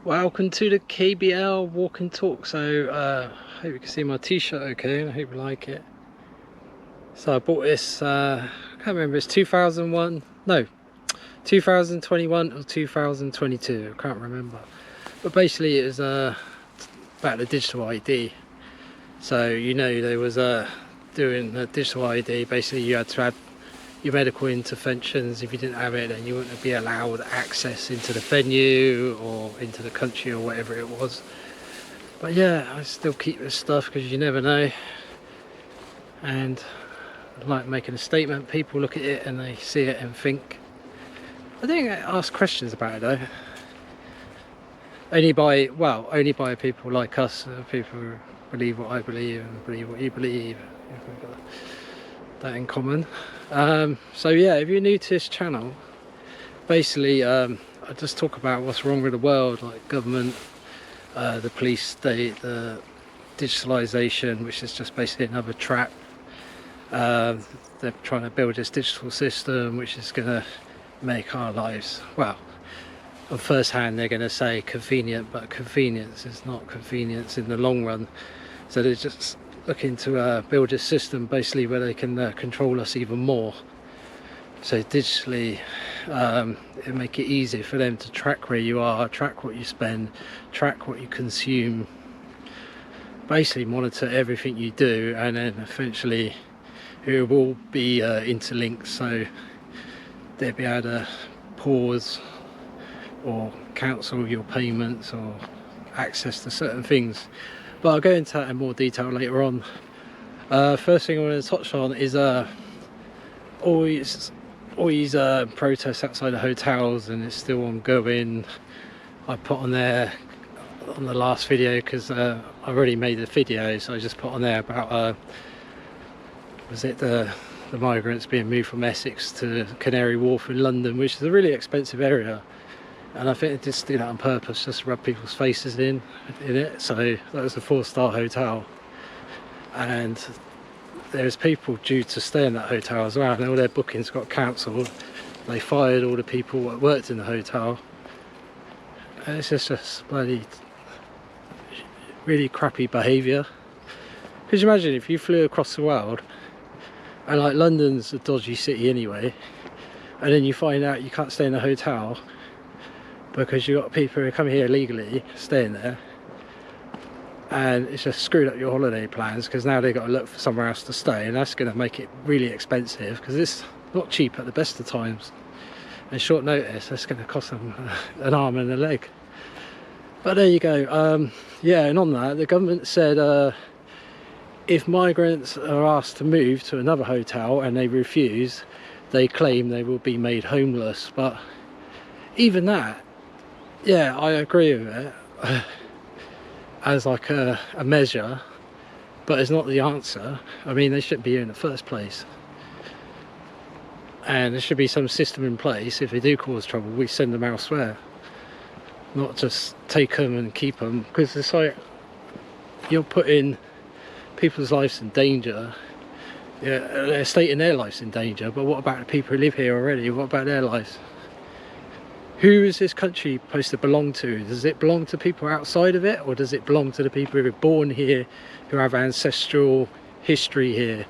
Welcome to the KBL walk and talk. So hope you can see my t-shirt okay. I hope you like it. So I bought this, I can't remember, it's 2001, no, 2021 or 2022, I can't remember. But basically it was about the digital ID. So there was doing the digital ID, basically you had to have your medical interventions. If you didn't have it, then you wouldn't be allowed access into the venue or into the country or whatever it was. But yeah, I still keep this stuff because you never know, and I like making a statement. People look at it and they see it and think. I don't ask questions about it though. Only by people like us, people who believe what I believe and believe what you believe. We've got that in common. So yeah, if you're new to this channel, basically I just talk about what's wrong with the world, like government, the police state, the digitalization, which is just basically another trap. They're trying to build this digital system which is going to make our lives, well, on first hand they're going to say convenient, but convenience is not convenience in the long run. So they're just looking to build a system basically where they can control us even more. So digitally it'll make it easier for them to track where you are, track what you spend, track what you consume, basically monitor everything you do, and then eventually it will be interlinked, so they'll be able to pause or cancel your payments or access to certain things. But I'll go into that in more detail later on. First thing I want to touch on is all these protests outside the hotels, and it's still ongoing. I put on there on the last video because I already made the video, so I just put on there about was it the migrants being moved from Essex to Canary Wharf in London, which is a really expensive area. And I think they just do that on purpose, just to rub people's faces in it. So that was a 4-star hotel, and there's people due to stay in that hotel as well, and all their bookings got cancelled. They fired all the people that worked in the hotel, and it's just bloody really crappy behaviour. Because you imagine if you flew across the world, and like London's a dodgy city anyway, and then you find out you can't stay in a hotel because you've got people who come here illegally staying there, and it's just screwed up your holiday plans because now they've got to look for somewhere else to stay, and that's going to make it really expensive because it's not cheap at the best of times, and short notice that's going to cost them an arm and a leg. But there you go. Yeah, and on that, the government said if migrants are asked to move to another hotel and they refuse, they claim they will be made homeless. But even that, yeah, I agree with it as like a measure, but it's not the answer. I mean, they shouldn't be here in the first place, and there should be some system in place. If they do cause trouble, we send them elsewhere, not just take them and keep them, because it's like you're putting people's lives in danger. Yeah, they're stating their lives in danger, but what about the people who live here already? What about their lives? Who is this country supposed to belong to? Does it belong to people outside of it, or does it belong to the people who are born here, who have ancestral history here?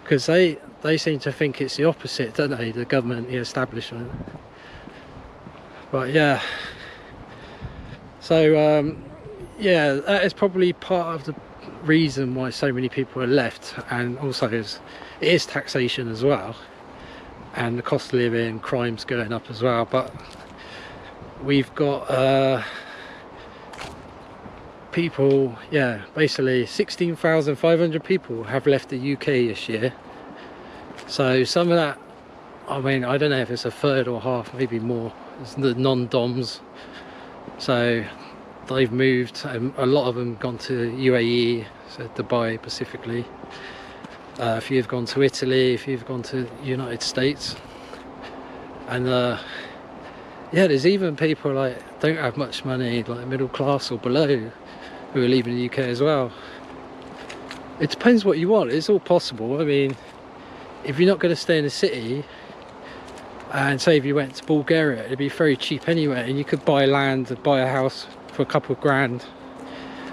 Because they seem to think it's the opposite, don't they? The government, the establishment. But yeah, so yeah, that is probably part of the reason why so many people are left, and also it is taxation as well, and the cost of living, crime's going up as well. But we've got people, yeah, basically 16,500 people have left the UK this year. So some of that, I mean, I don't know if it's a third or half, maybe more, it's the non-DOMs. So they've moved, and a lot of them gone to UAE, so Dubai specifically. A few have gone to Italy, a few have gone to United States, and yeah, there's even people like don't have much money, like middle class or below, who are leaving the UK as well. It depends what you want. It's all possible. I mean, if you're not going to stay in the city, And say if you went to Bulgaria, it'd be very cheap anyway, and you could buy land and buy a house for a couple of grand.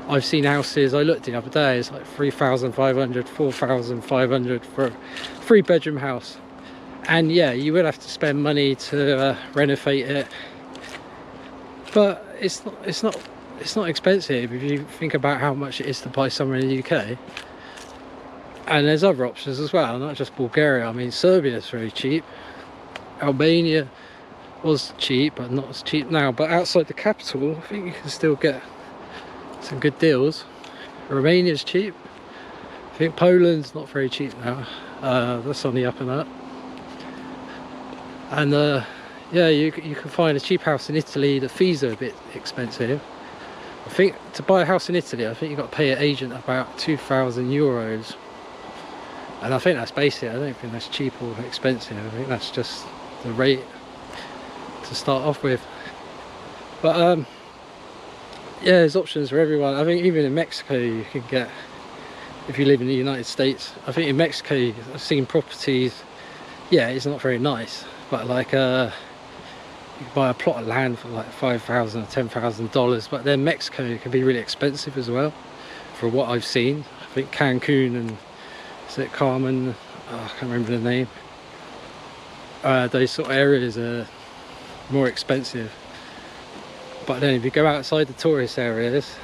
I've seen houses, I looked the other day, it's like 3,500, 4,500 for a 3-bedroom house. And yeah, you would have to spend money to renovate it, but it's not expensive if you think about how much it is to buy somewhere in the UK. And there's other options as well, not just Bulgaria. I mean, Serbia is very cheap. Albania was cheap, but not as cheap now. But outside the capital, I think you can still get some good deals. Romania's cheap. I think Poland's not very cheap now. That's on the up and up. And yeah, you can find a cheap house in Italy. The fees are a bit expensive. I think to buy a house in Italy, I think you've got to pay an agent about 2,000 euros. And I think that's basic. I don't think that's cheap or expensive. I think that's just the rate to start off with. But yeah, there's options for everyone. I think even in Mexico you can get, if you live in the United States, I think in Mexico I've seen properties, yeah, it's not very nice, but like you can buy a plot of land for like $5,000 or $10,000, but then Mexico can be really expensive as well, for what I've seen. I think Cancun and is it Carmen, I can't remember the name, those sort of areas are more expensive. But then if you go outside the tourist areas,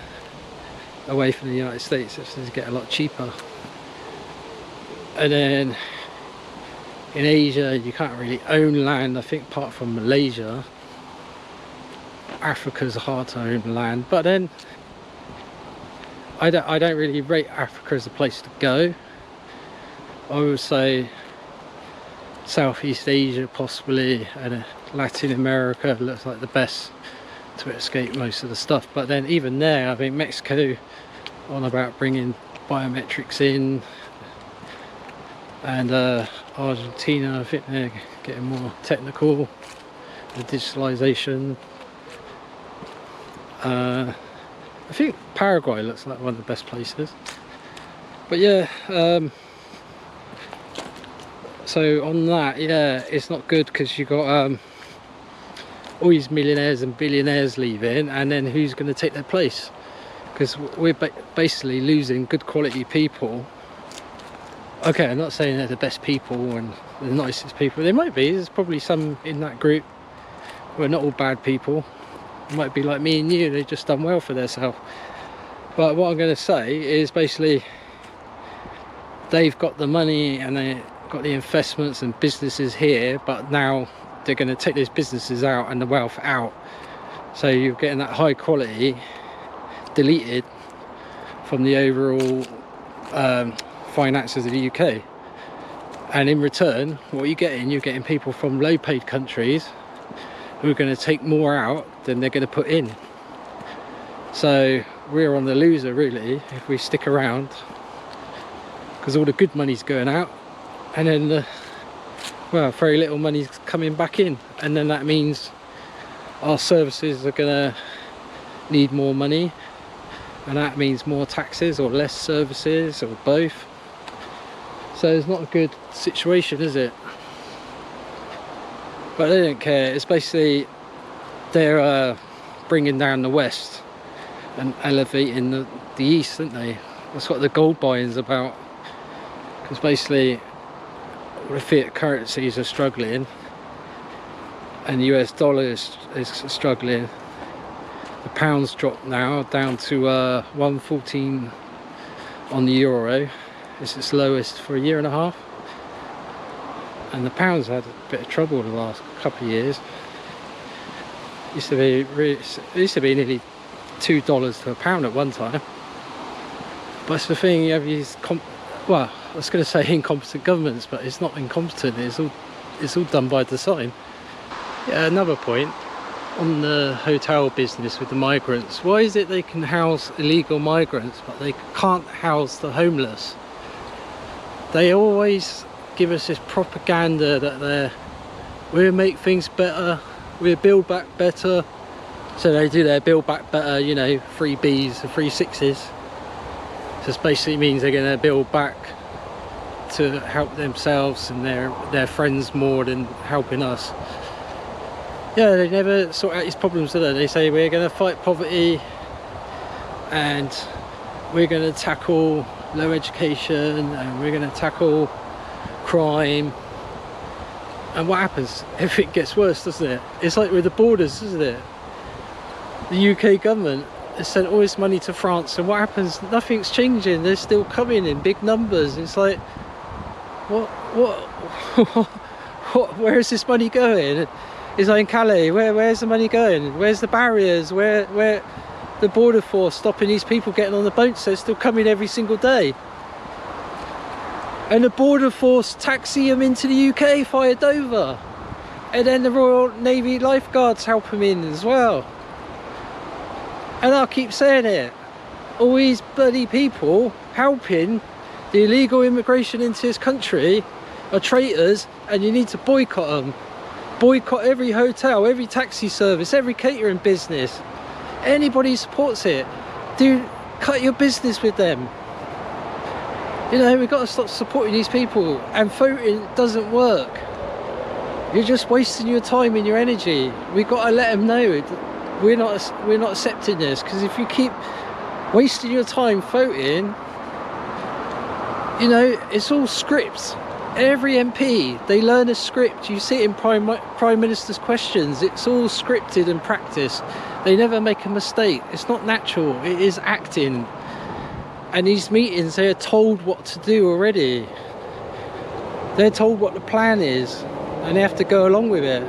away from the United States, it's going to get a lot cheaper. And then in Asia, you can't really own land, I think, apart from Malaysia. Africa's hard to own land, but then I don't really rate Africa as a place to go. I would say Southeast Asia possibly, and Latin America looks like the best to escape most of the stuff. But then even there, I think Mexico on about bringing biometrics in, and Argentina, I think they're getting more technical, the digitalization. I think Paraguay looks like one of the best places. But yeah, so on that, yeah, it's not good because you got all these millionaires and billionaires leaving, and then who's going to take their place? Because we're basically losing good quality people. Okay, I'm not saying they're the best people and the nicest people. They might be. There's probably some in that group who are not all bad people. It might be like me and you, they've just done well for themselves. But what I'm going to say is basically they've got the money and they've got the investments and businesses here, but now they're going to take those businesses out and the wealth out. So you're getting that high quality deleted from the overall finances of the UK. And in return, what you're getting people from low paid countries who are going to take more out than they're going to put in. So we're on the loser really if we stick around, because all the good money's going out and then well, very little money's coming back in, and then that means our services are gonna need more money, and that means more taxes or less services or both. So it's not a good situation, is it? But they don't care. It's basically they're bringing down the West and elevating the East, aren't they? That's what the gold buying's about, because basically the fiat currencies are struggling and the US dollar is struggling. The pound's dropped now down to 114 on the euro. It's its lowest for a year and a half, and the pound's had a bit of trouble the last couple of years. It used to be nearly $2 to a pound at one time. But it's the thing, you have these well, I was going to say incompetent governments, but it's not incompetent, it's all done by design. Yeah, another point on the hotel business with the migrants. Why is it they can house illegal migrants but they can't house the homeless? They always give us this propaganda that we'll make things better, we'll build back better. So they do their build back better, you know, 3 Bs and 3 6s. Just basically means they're going to build back to help themselves and their friends more than helping us. Yeah, they never sort out these problems, do they? They say we're going to fight poverty and we're going to tackle low education and we're going to tackle crime. And what happens? Everything gets worse, doesn't it? It's like with the borders, isn't it? The UK government has sent all this money to France, and what happens? Nothing's changing. They're still coming in big numbers. It's like, what where is this money going? It's like in Calais, where's the money going? Where's the barriers? Where the border force stopping these people getting on the boats? They're still coming every single day. And the border force taxi them into the UK via Dover. And then the Royal Navy lifeguards help them in as well. And I'll keep saying it. All these bloody people helping the illegal immigration into this country are traitors, and you need to boycott them. Boycott every hotel, every taxi service, every catering business. Anybody who supports it, cut your business with them. You know, we've got to stop supporting these people, and voting doesn't work. You're just wasting your time and your energy. We've got to let them know we're not accepting this, because if you keep wasting your time voting, you know, it's all scripts. Every MP, they learn a script. You see it in Prime Minister's questions. It's all scripted and practiced. They never make a mistake. It's not natural. It is acting. And these meetings, they're told what to do already. They're told what the plan is, and they have to go along with it.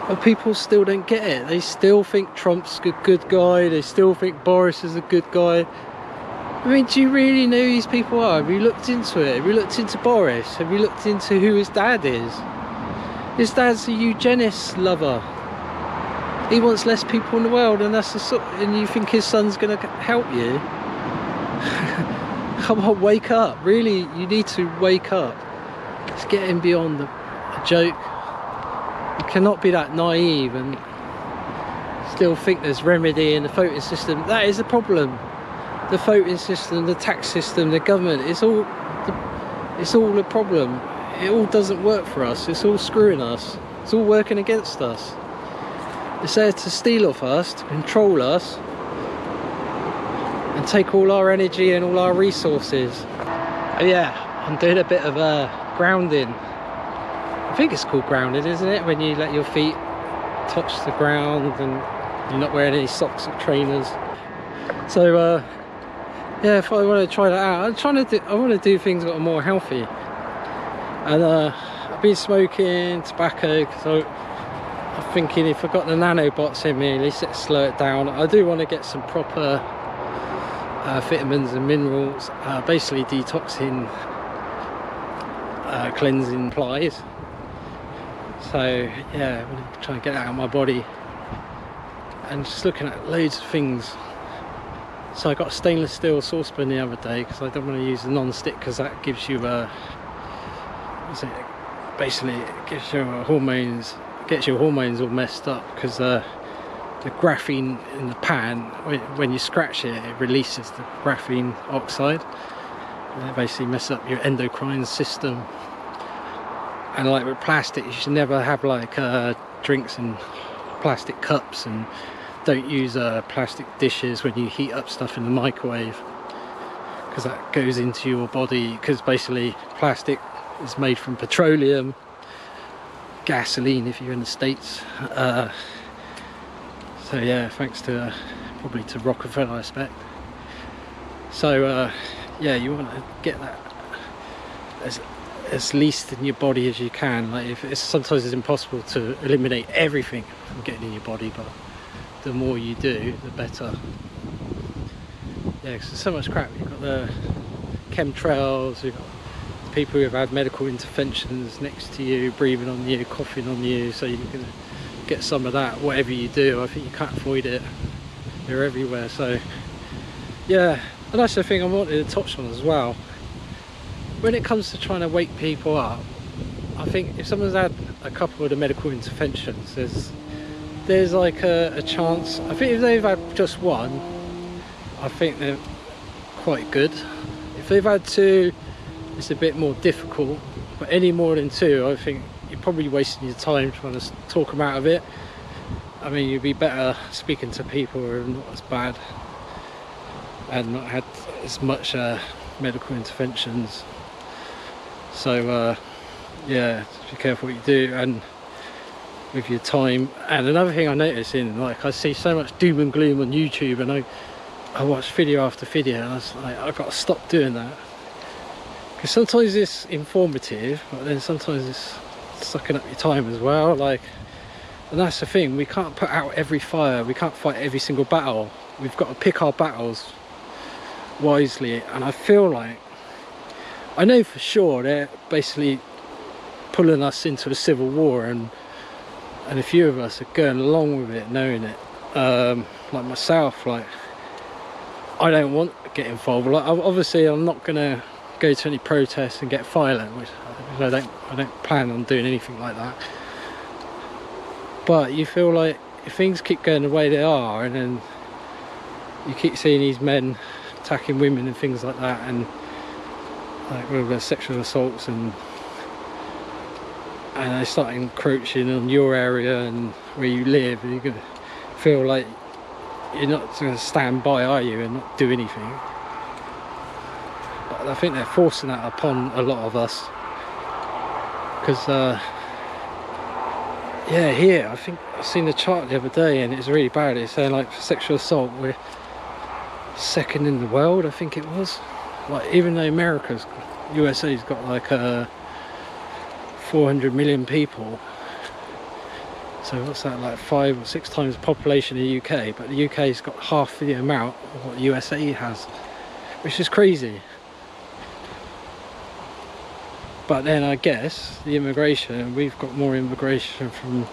But people still don't get it. They still think Trump's a good guy. They still think Boris is a good guy. I mean, do you really know who these people are? Have you looked into it? Have you looked into Boris? Have you looked into who his dad is? His dad's a eugenist lover. He wants less people in the world, and and you think his son's going to help you? Come on, wake up. Really, you need to wake up. It's getting beyond a joke. You cannot be that naive and still think there's remedy in the voting system. That is the problem. The voting system, the tax system, the government, it's all a problem. It all doesn't work for us. It's all screwing us. It's all working against us. It's there to steal off us, to control us, and take all our energy and all our resources. Oh yeah, I'm doing a bit of grounding. I think it's called grounding, isn't it? When you let your feet touch the ground and you're not wearing any socks or trainers. So yeah, if I want to try that out, I want to do things that are more healthy. And I've been smoking tobacco because I'm thinking if I've got the nanobots in me, at least it'll slow it down. I do want to get some proper vitamins and minerals, basically detoxing, cleansing plies. So yeah, I'm going to try and get that out of my body, and just looking at loads of things. So I got a stainless steel saucepan the other day because I don't want to use the non-stick, because that gives you basically it gives your hormones, gets your hormones all messed up, because the graphene in the pan, when you scratch it, it releases the graphene oxide, and it basically messes up your endocrine system. And like with plastic, you should never have like drinks in plastic cups, and don't use plastic dishes when you heat up stuff in the microwave, because that goes into your body, because basically plastic is made from petroleum, gasoline if you're in the States. So yeah, thanks to probably to Rockefeller, I expect. So yeah, you want to get that as least in your body as you can. Like sometimes it's impossible to eliminate everything from getting in your body, but the more you do, the better. Yeah, because there's so much crap. You've got the chemtrails, you've got people who have had medical interventions next to you, breathing on you, coughing on you, so you're going to get some of that whatever you do. I think you can't avoid it. They're everywhere. So yeah, and that's the thing I wanted to touch on as well. When it comes to trying to wake people up, I think if someone's had a couple of the medical interventions, there's like a chance. I think if they've had just one, I think they're quite good. If If they've had two, it's a bit more difficult, but any more than two, I think you're probably wasting your time trying to talk them out of it. I mean, you'd be better speaking to people who are not as bad and not had as much medical interventions. So yeah, just be careful what you do and with your time. And another thing I noticed like, I see so much doom and gloom on YouTube, and I watch video after video, and I was like, I've got to stop doing that, because sometimes it's informative, but then sometimes it's sucking up your time as well. Like, and that's the thing, we can't put out every fire, we can't fight every single battle. We've got to pick our battles wisely. And I feel like, I know for sure they're basically pulling us into the civil war, and a few of us are going along with it, knowing it. Like myself, like, I don't want to get involved. Like, obviously I'm not gonna go to any protests and get violent, which I don't plan on doing anything like that. But you feel like if things keep going the way they are, and then you keep seeing these men attacking women and things like that, and like with sexual assaults, and they start encroaching on your area and where you live, and you're gonna feel like you're not going to stand by, are you, and not do anything. But I think they're forcing that upon a lot of us, because yeah, here I think I seen the chart the other day, and it's really bad. It's saying like for sexual assault we're second in the world, I think it was. Like, even though USA's got like 400 million people, so what's that, like 5 or 6 times the population of the UK, but the UK's got half the amount of what the USA has, which is crazy. But then I guess the immigration, we've got more immigration from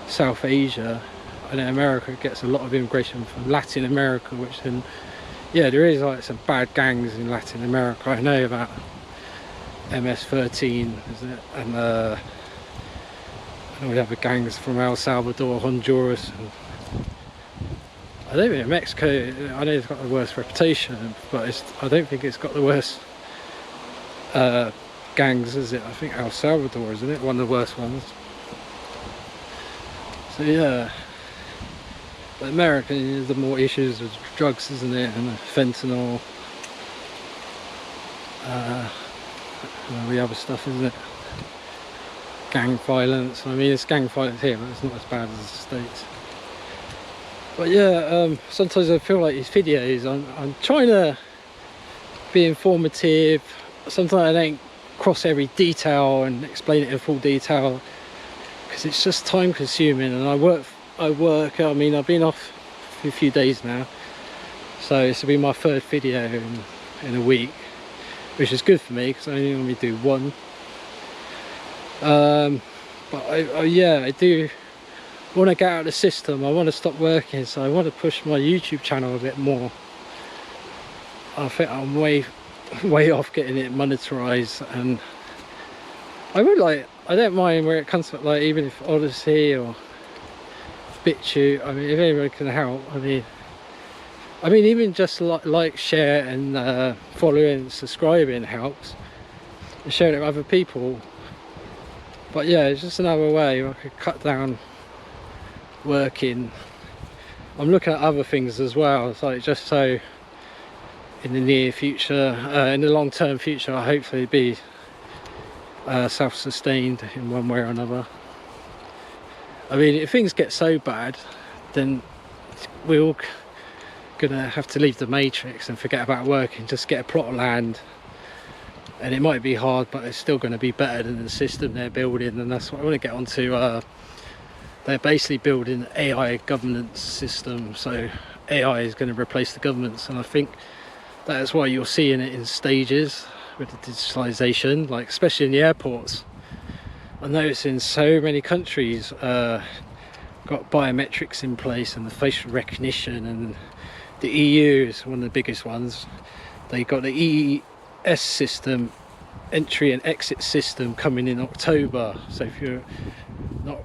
South Asia, and then America gets a lot of immigration from Latin America, which then, yeah, there is like some bad gangs in Latin America. I know about MS-13, isn't it? And we have the gangs from El Salvador, Honduras, and I don't think Mexico, I know it's got the worst reputation, but I don't think it's got the worst gangs, is it? I think El Salvador, isn't it? One of the worst ones. So yeah, but America is the more issues with drugs, isn't it? And fentanyl, and the other stuff, isn't it? Gang violence. I mean, it's gang violence here, but it's not as bad as the States. But yeah, sometimes I feel like these videos, I'm trying to be informative. Sometimes I don't cross every detail and explain it in full detail, because it's just time consuming, and I work. I mean, I've been off for a few days now, so this will be my 3rd video in a week, which is good for me because I only normally do one. But I do want to get out of the system. I want to stop working, so I want to push my YouTube channel a bit more. I think I'm way off getting it monetized, and I don't mind where it comes from, like even if Odyssey or BitChute, I mean, if anyone can help, I mean even just like, share, and following, subscribing helps, and sharing it with other people. But yeah, it's just another way I could cut down working. I'm looking at other things as well. It's like, just so in the near future, in the long-term future, I'll hopefully be self-sustained in one way or another. I mean, if things get so bad, then we're all gonna have to leave the matrix and forget about working, just get a plot of land. And it might be hard, but it's still going to be better than the system they're building, and that's what I want to get onto. They're basically building an AI governance system, so AI is going to replace the governments, and I think that's why you're seeing it in stages with the digitalization, like especially in the airports. I notice in so many countries got biometrics in place, and the facial recognition, and the EU is one of the biggest ones. They got the EES system, entry and exit system, coming in October. So if you're not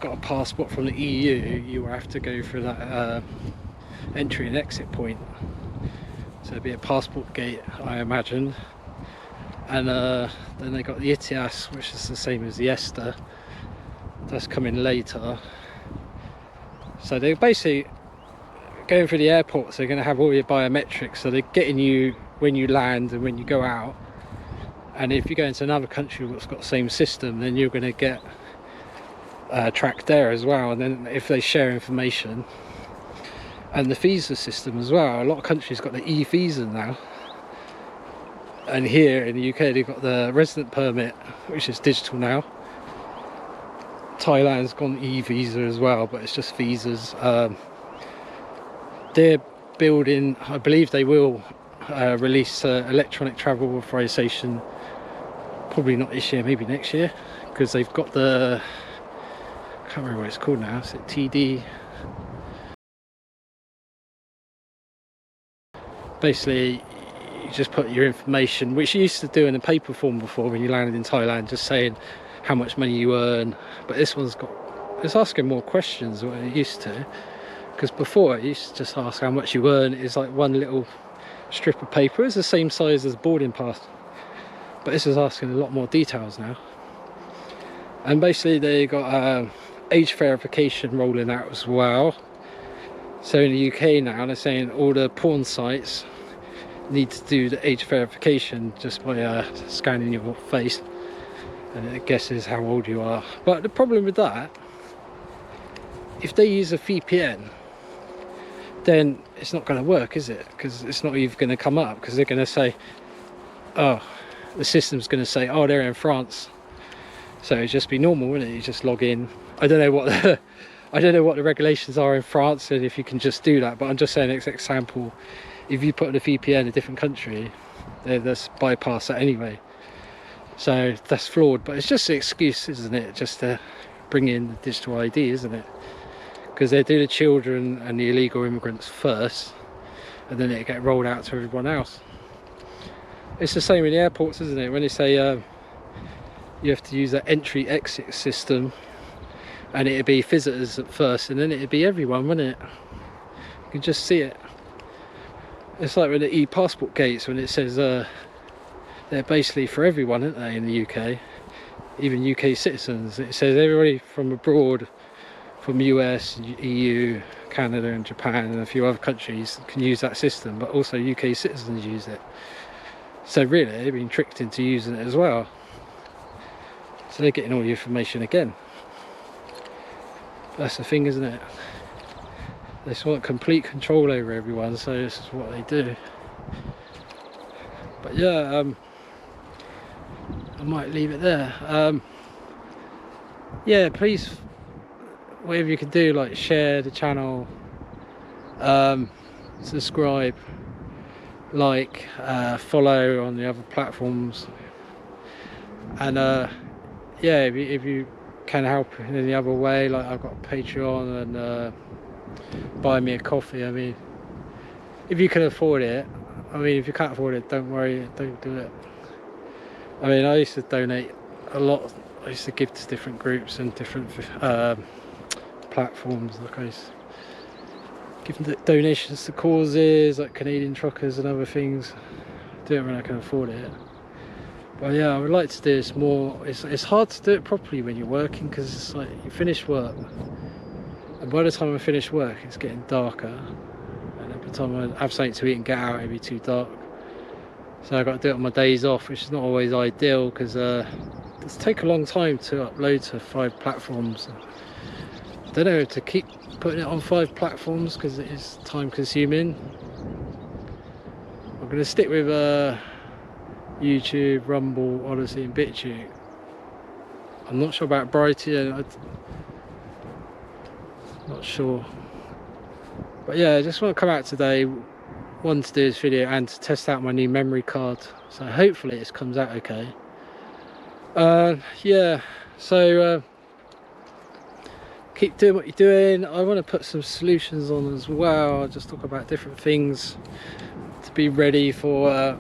got a passport from the EU, you will have to go through that entry and exit point, So it'll be a passport gate, I imagine. And then they got the Egates, which is the same as the Ester. That's coming later. So they're basically going through the airports. They're going to have all your biometrics, so they're getting you when you land and when you go out. And if you go into another country that's got the same system, then you're going to get tracked there as well. And then if they share information, and the visa system as well, a lot of countries got the e-visa now. And here in the UK they've got the resident permit, which is digital now. Thailand's gone e-visa as well, but it's just visas. They're building, I believe they will release electronic travel authorization, probably not this year, maybe next year, because they've got the, I can't remember what it's called now, is it TD? Basically you just put your information, which you used to do in a paper form before when you landed in Thailand, just saying how much money you earn. But this one's got, it's asking more questions than it used to, because before it used to just ask how much you earn. It's like one little strip of paper. It's the same size as a boarding pass, but this is asking a lot more details now. And basically they got age verification rolling out as well. So in the UK now they're saying all the porn sites need to do the age verification just by scanning your face, and it guesses how old you are. But the problem with that, if they use a VPN, then it's not going to work, is it? Because it's not even going to come up, because they're going to say, oh, the system's going to say, oh, they're in France. So it'd just be normal, wouldn't it? You just log in. I don't know what the I don't know what the regulations are in France and if you can just do that, but I'm just saying an example. If you put in a VPN in a different country, they just bypass that anyway. So that's flawed, but it's just an excuse, isn't it? Just to bring in the digital ID, isn't it? Because they do the children and the illegal immigrants first, and then it get rolled out to everyone else. It's the same in the airports, isn't it? When they say you have to use that entry-exit system, and it'd be visitors at first, and then it'd be everyone, wouldn't it? You can just see it. It's like with the e-passport gates, when it says they're basically for everyone, aren't they, in the UK? Even UK citizens. It says everybody from abroad, from US, EU, Canada and Japan and a few other countries can use that system, but also UK citizens use it. So really they've been tricked into using it as well. So they're getting all the information again. That's the thing, isn't it? They just want complete control over everyone, so this is what they do. But yeah, I might leave it there. Yeah, please, whatever you can do, like share the channel, subscribe, like, follow on the other platforms, and yeah, if you can help in any other way, like I've got Patreon and buy me a coffee. I mean, if you can afford it. I mean, if you can't afford it, don't worry, don't do it. I mean, I used to donate a lot. I used to give to different groups and different platforms. Like I used to give donations to causes like Canadian truckers and other things. Do it when I can afford it. But yeah, I would like to do this more. It's hard to do it properly when you're working, because it's like you finish work, and by the time I finish work it's getting darker, and every time I have something to eat and get out it'll be too dark. So I've got to do it on my days off, which is not always ideal, because it's take a long time to upload to 5 platforms. I don't know, to keep putting it on 5 platforms because it is time consuming. I'm going to stick with YouTube, Rumble, Odyssey and BitChute. I'm not sure about Brighton, I'm not sure. But yeah, I just want to come out today, one to do this video and to test out my new memory card. So hopefully this comes out okay. Yeah, so keep doing what you're doing. I want to put some solutions on as well. I'll just talk about different things to be ready for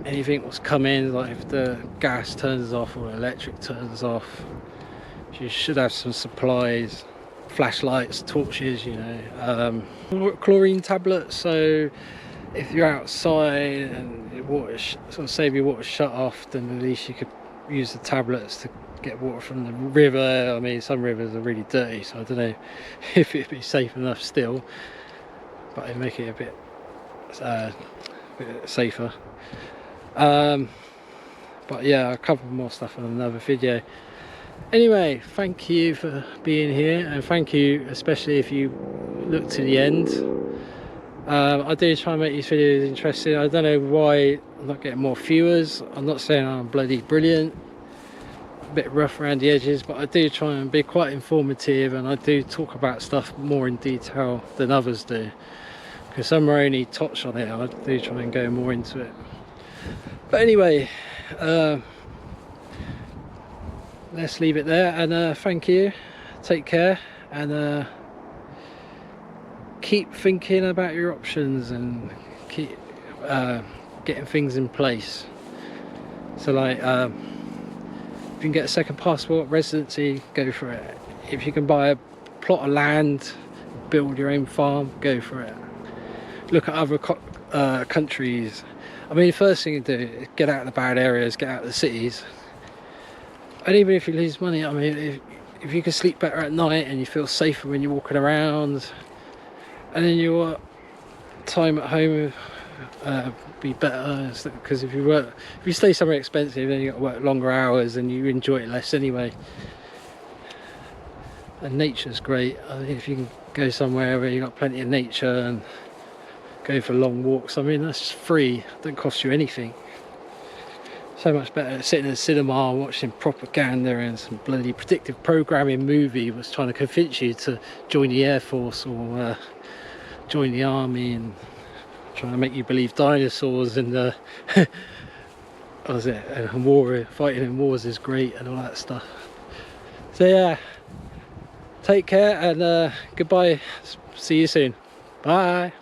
anything that's coming, like if the gas turns off or electric turns off. You should have some supplies, flashlights, torches, you know, chlorine tablets. So if you're outside and your water sort of say if your water's shut off, then at least you could use the tablets to get water from the river. I mean, some rivers are really dirty, so I don't know if it'd be safe enough still, but it'd make it a bit safer. But yeah, I'll cover more stuff in another video. Anyway, thank you for being here, and thank you especially if you look to the end. I do try and make these videos interesting. I don't know why I'm not getting more viewers. I'm not saying I'm bloody brilliant, a bit rough around the edges, but I do try and be quite informative, and I do talk about stuff more in detail than others do, because some are only touch on it. I do try and go more into it. But anyway, let's leave it there, and thank you, take care, and keep thinking about your options, and keep getting things in place. So like, if you can get a second passport, residency, go for it. If you can buy a plot of land, build your own farm, go for it. Look at other countries. I mean, the first thing you do is get out of the bad areas, get out of the cities. And even if you lose money, I mean, if you can sleep better at night and you feel safer when you're walking around, and then your time at home be better, because if you stay somewhere expensive, then you got to work longer hours and you enjoy it less anyway. And nature's great. I mean, if you can go somewhere where you got plenty of nature and go for long walks, I mean, that's free, don't cost you anything. So much better than sitting in a cinema watching propaganda and some bloody predictive programming movie was trying to convince you to join the Air Force or join the army, and trying to make you believe dinosaurs and what was it, and fighting in wars is great and all that stuff. So yeah, take care, and goodbye, see you soon, bye.